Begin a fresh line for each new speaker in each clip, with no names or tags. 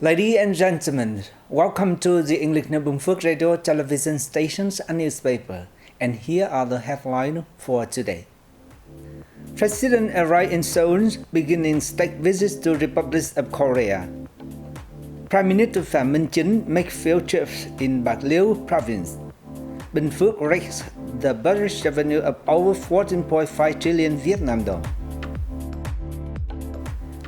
Ladies and gentlemen, welcome to the English Binh Phuoc radio, television stations and newspaper. And here are the headlines for today. President arrived in Seoul, beginning state visits to Republic of Korea. Prime Minister Phạm Minh Chính make field trips in Bạc Liêu province. Binh Phuoc raised the budget revenue of over 14.5 trillion Vietnam dong.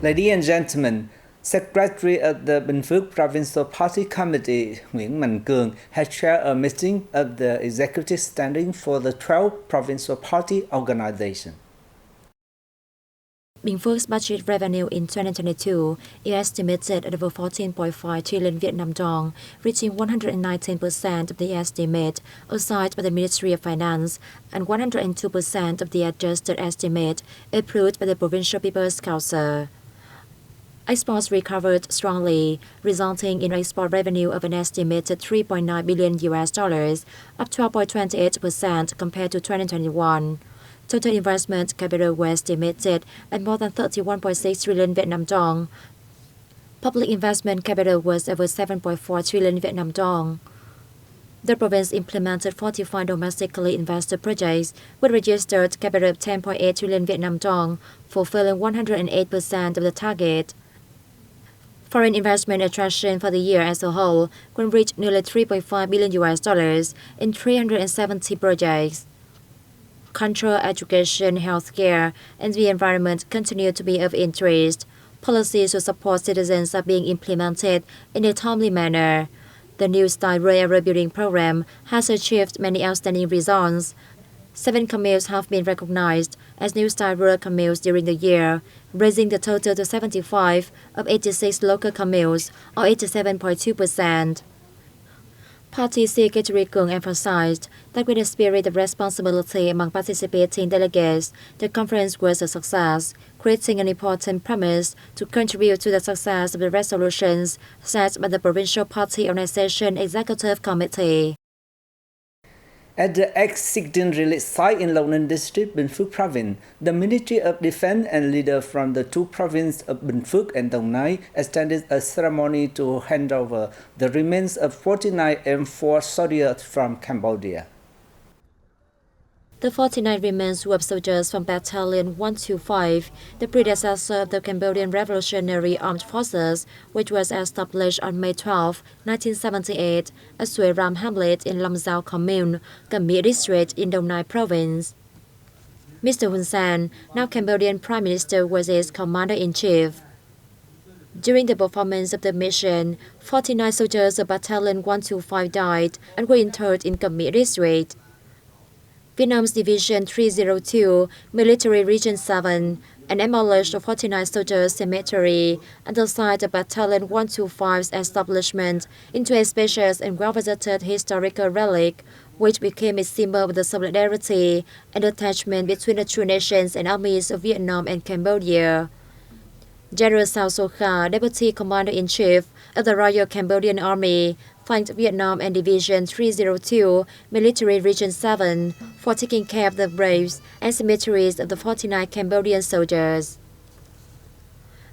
Ladies and gentlemen, Secretary of the Binh Phuoc Provincial Party Committee Nguyễn Xuan Phuc has chaired a meeting of the executive standing for the 12 provincial party organizations.
Binh Phuoc's budget revenue in 2022 is estimated at over 14.5 trillion Vietnam dong, reaching 119% of the estimate assigned by the Ministry of Finance and 102% of the adjusted estimate approved by the Provincial People's Council. Exports recovered strongly, resulting in export revenue of an estimated $3.9 billion, up 12.28% compared to 2021. Total investment capital was estimated at more than 31.6 trillion Vietnam dong. Public investment capital was over 7.4 trillion Vietnam dong. The province implemented 45 domestically invested projects with registered capital of 10.8 trillion Vietnam dong, fulfilling 108% of the target. Foreign investment attraction for the year as a whole could reach nearly $3.5 billion in 370 projects. Culture, education, healthcare, and the environment continue to be of interest. Policies to support citizens are being implemented in a timely manner. The New Style Railway Building Program has achieved many outstanding results. 7 communes have been recognized as New Style Rural communes during the year, raising the total to 75 of 86 local communes, or 87.2%. Party Secretary Cường emphasized that with a spirit of responsibility among participating delegates, the conference was a success, creating an important premise to contribute to the success of the resolutions set by the Provincial Party Organization Executive Committee.
At the ex-16 release site in Long Ninh District, Binh Phuoc Province, the Ministry of Defense and leaders from the two provinces of Binh Phuoc and Đồng Nai attended a ceremony to hand over the remains of 49 M4 soldiers from Cambodia.
The 49 remains were soldiers from Battalion 125, the predecessor of the Cambodian Revolutionary Armed Forces, which was established on May 12, 1978, at Suoi Ram Hamlet in Long Giao Commune, Cam My District in Đồng Nai Province. Mr. Hun Sen, now Cambodian Prime Minister, was its commander-in-chief. During the performance of the mission, 49 soldiers of Battalion 125 died and were interred in Cam My District. Vietnam's Division 302, Military Region 7, and demolished the 49 soldiers cemetery and the site of Battalion 125's establishment into a spacious and well-visited historical relic, which became a symbol of the solidarity and attachment between the two nations and armies of Vietnam and Cambodia. General Sao So Kha, Deputy Commander-in-Chief of the Royal Cambodian Army, thanked Vietnam and Division 302, Military Region 7, for taking care of the graves and cemeteries of the 49 Cambodian soldiers.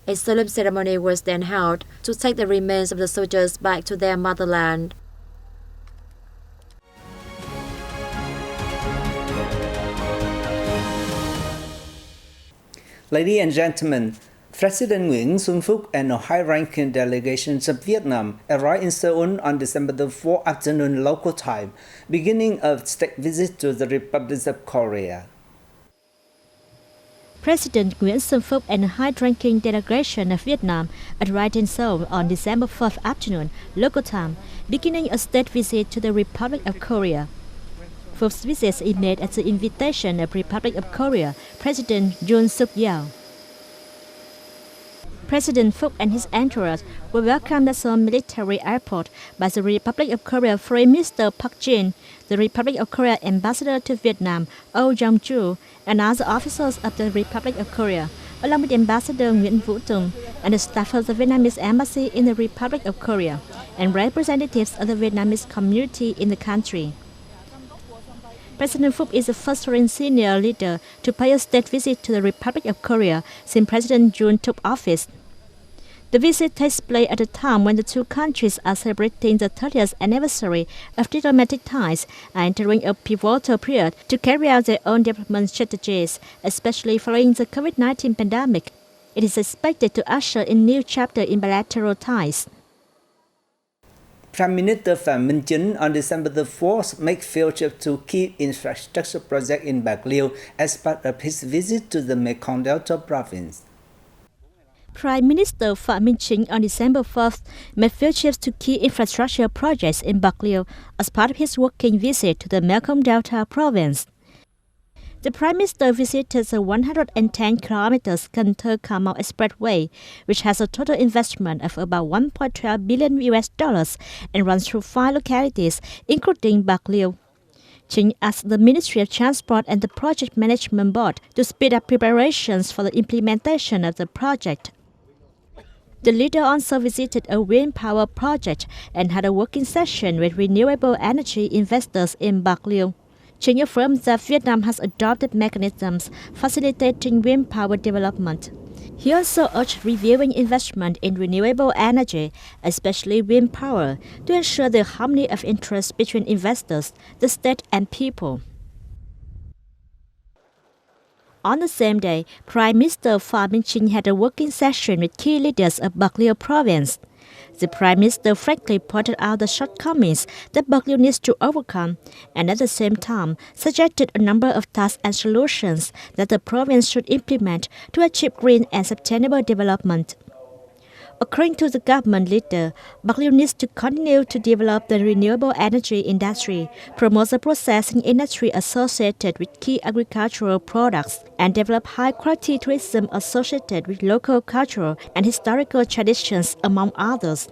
A solemn ceremony was then held to take the remains of the soldiers back to their motherland.
Ladies and gentlemen, President Nguyen Xuan Phuc and a high-ranking delegation of Vietnam arrived in Seoul on December the 4th afternoon local time, beginning a state visit to the Republic of Korea.
President Nguyen Xuan Phuc and a high-ranking delegation of Vietnam arrived in Seoul on December 4th afternoon local time, beginning a state visit to the Republic of Korea. Phoc's visit is made at the invitation of Republic of Korea President Yoon Suk Yeol. President Phuc and his entourage were welcomed at Seoul Military Airport by the Republic of Korea Foreign Minister Bac Giang, the Republic of Korea Ambassador to Vietnam Oh Jong-ju, and other officers of the Republic of Korea, along with Ambassador Nguyễn Vũ Tùng and the staff of the Vietnamese Embassy in the Republic of Korea, and representatives of the Vietnamese community in the country. President Phuc is the first foreign senior leader to pay a state visit to the Republic of Korea since President Yoon took office. The visit takes place at a time when the two countries are celebrating the 30th anniversary of diplomatic ties and entering a pivotal period to carry out their own development strategies, especially following the COVID-19 pandemic. It is expected to usher in a new chapter in bilateral ties.
Prime Minister Phạm Minh Chính on December the 4th made field trip to key infrastructure project in Bạc Liêu as part of his visit to the Mekong Delta province.
Prime Minister Phạm Minh Chính on December 4th made field trips to key infrastructure projects in Bạc Liêu as part of his working visit to the Mekong Delta province. The Prime Minister visited the 110 kilometers Cần Thơ Cà Mau Expressway, which has a total investment of about $1.12 billion and runs through 5 localities, including Bạc Liêu. Chính asked the Ministry of Transport and the Project Management Board to speed up preparations for the implementation of the project. The leader also visited a wind power project and had a working session with renewable energy investors in Bạc Liêu. Chính affirmed that Vietnam has adopted mechanisms facilitating wind power development. He also urged reviewing investment in renewable energy, especially wind power, to ensure the harmony of interests between investors, the state and people. On the same day, Prime Minister Phạm Minh Chính had a working session with key leaders of Bạc Liêu province. The Prime Minister frankly pointed out the shortcomings that Bạc Liêu needs to overcome and at the same time suggested a number of tasks and solutions that the province should implement to achieve green and sustainable development. According to the government leader, Bạc Liêu needs to continue to develop the renewable energy industry, promote the processing industry associated with key agricultural products, and develop high-quality tourism associated with local cultural and historical traditions, among others.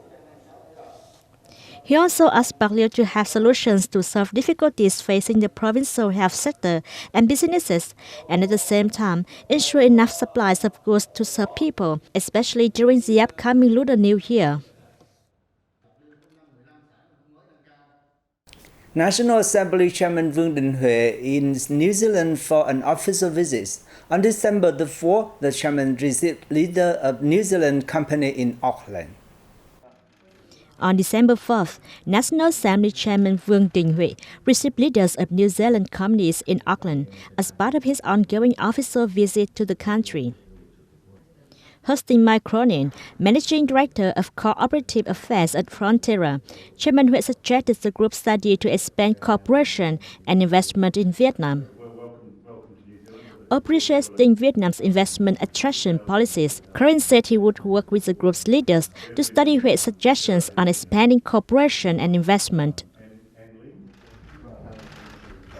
He also asked Bạc Liêu to have solutions to solve difficulties facing the provincial health sector and businesses, and at the same time ensure enough supplies of goods to serve people, especially during the upcoming Lunar New Year.
National Assembly Chairman Vương Đình Huệ in New Zealand for an official visit. On December the 4th, the chairman received leader of New Zealand company in Auckland.
On December 4th, National Assembly Chairman Vương Đình Huệ received leaders of New Zealand companies in Auckland as part of his ongoing official visit to the country. Hosting Mike Cronin, Managing Director of Cooperative Affairs at Frontiera, Chairman Huệ suggested the group study to expand cooperation and investment in Vietnam. Appreciating Vietnam's investment attraction policies, Cronin said he would work with the group's leaders to study Hue's suggestions on expanding cooperation and investment.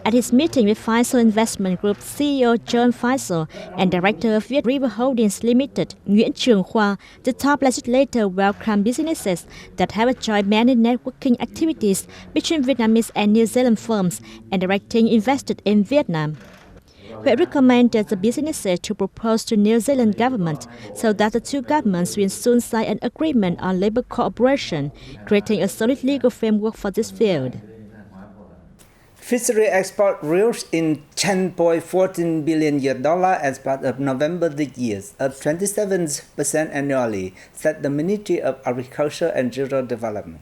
At his meeting with Faisal Investment Group CEO John Faisal and Director of Viet River Holdings Limited Nguyễn Khoa, the top legislator welcomed businesses that have joined many networking activities between Vietnamese and New Zealand firms and directing investors in Vietnam. We recommended the businesses to propose to New Zealand government so that the two governments will soon sign an agreement on labor cooperation, creating a solid legal framework for this field.
Fishery export rose in $10.14 billion as part of November this year, up 27% annually, said the Ministry of Agriculture and Rural Development.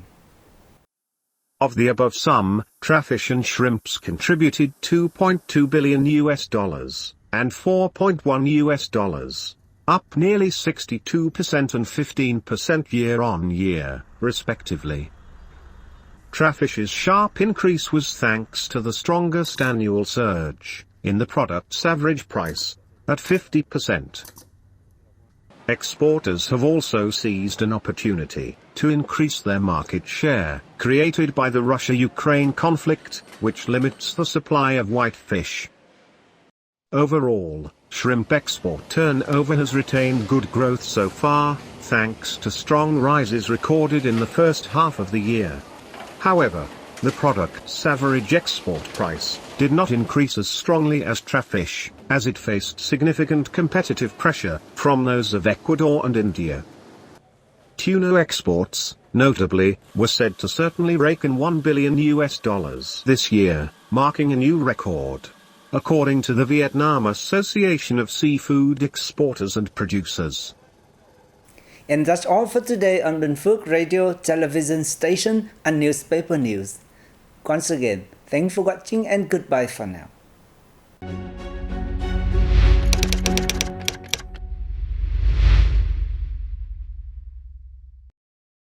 Of the above sum, crayfish and shrimps contributed $2.2 billion and $4.1, up nearly 62% and 15% year-on-year, respectively. Crayfish's sharp increase was thanks to the strongest annual surge in the product's average price, at 50%. Exporters have also seized an opportunity to increase their market share, created by the Russia-Ukraine conflict, which limits the supply of white fish. Overall, shrimp export turnover has retained good growth so far, thanks to strong rises recorded in the first half of the year. However, the product's average export price did not increase as strongly as crayfish, as it faced significant competitive pressure from those of Ecuador and India. Tuna exports, notably, were said to certainly rake in $1 billion this year, marking a new record, according to the Vietnam Association of Seafood Exporters and Producers.
And that's all for today on Bình Phuoc radio, television station, and newspaper news. Once again, thanks for watching and goodbye for now.